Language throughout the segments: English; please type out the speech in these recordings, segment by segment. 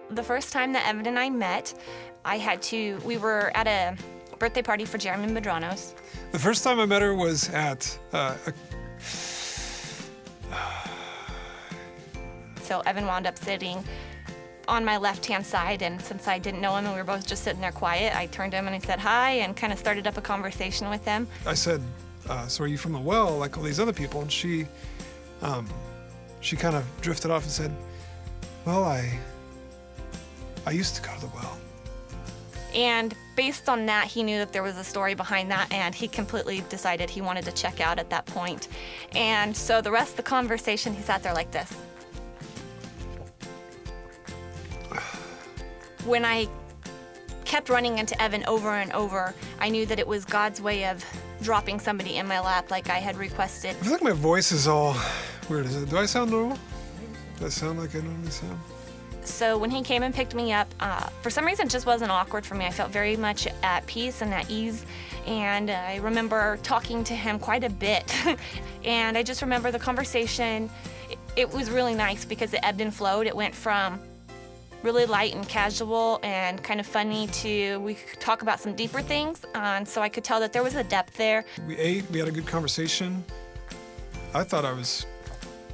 The first time that Evan and I met, we were at a birthday party for Jeremy Medrano's. The first time I met her was at So Evan wound up sitting on my left-hand side, and since I didn't know him and we were both just sitting there quiet, I turned to him and I said hi and kind of started up a conversation with him. I said, so are you from the well, like all these other people? And she kind of drifted off and said, well, I used to go to the well. And based on that, he knew that there was a story behind that, and he completely decided he wanted to check out at that point. And so the rest of the conversation, he sat there like this. When I kept running into Evan over and over, I knew that it was God's way of dropping somebody in my lap like I had requested. I feel like my voice is all weird. Do I sound normal? Do I sound like I normally sound? So when he came and picked me up, for some reason it just wasn't awkward for me. I felt very much at peace and at ease. And I remember talking to him quite a bit. And I just remember the conversation. It was really nice because it ebbed and flowed. It went from really light and casual and kind of funny to we could talk about some deeper things. And so I could tell that there was a depth there. We ate, we had a good conversation. I thought I was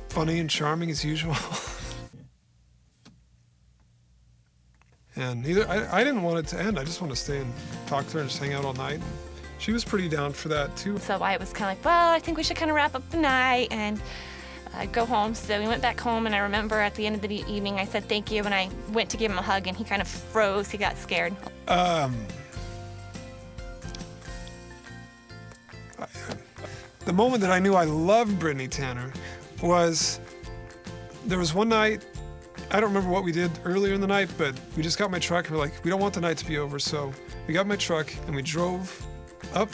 funny and charming as usual. And I didn't want it to end. I just wanted to stay and talk to her and just hang out all night. She was pretty down for that too. So I was kind of like, well, I think we should kind of wrap up the night and go home. So we went back home, and I remember at the end of the evening, I said thank you, and I went to give him a hug, and he kind of froze. He got scared. The moment that I knew I loved Brittany Tanner was there was one night. I don't remember what we did earlier in the night, but we just got my truck and we're like, we don't want the night to be over. So we got my truck and we drove up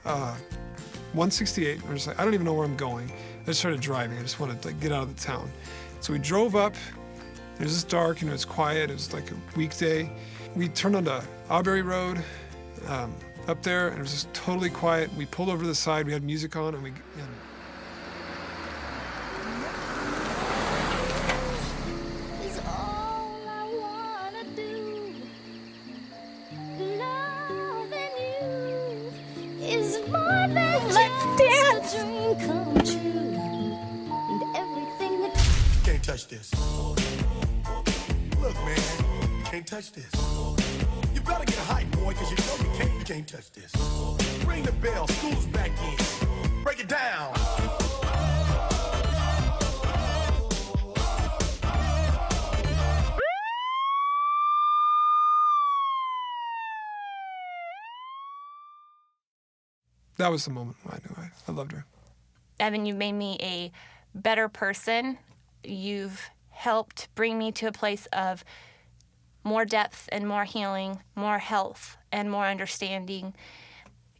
168. I was like, I don't even know where I'm going. I just started driving. I just wanted to get out of the town. So we drove up. It was just dark and it was quiet. It was like a weekday. We turned onto Auberry Road up there, and it was just totally quiet. We pulled over to the side. We had music on, and Can't touch this. Look, man, you can't touch this. You better get a hype, boy, because you know you can't touch this. Ring the bell, school's back in. Break it down. that was the moment I knew I loved her. Evan, you've made me a better person. You've helped bring me to a place of more depth and more healing, more health and more understanding.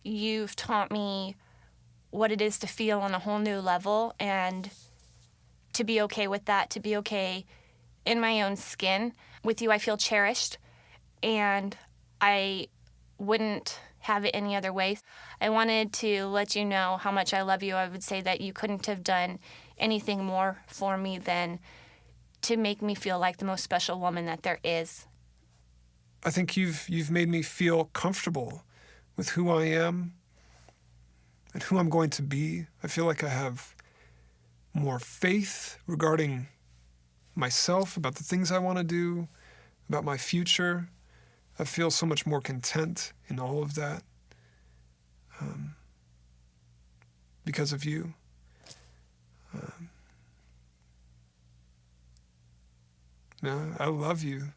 You've taught me what it is to feel on a whole new level and to be okay with that, to be okay in my own skin. With you, I feel cherished, and I wouldn't have it any other way. I wanted to let you know how much I love you. I would say that you couldn't have done anything more for me than to make me feel like the most special woman that there is. I think you've made me feel comfortable with who I am and who I'm going to be. I feel like I have more faith regarding myself, about the things I want to do, about my future. I feel so much more content in all of that because of you. I love you.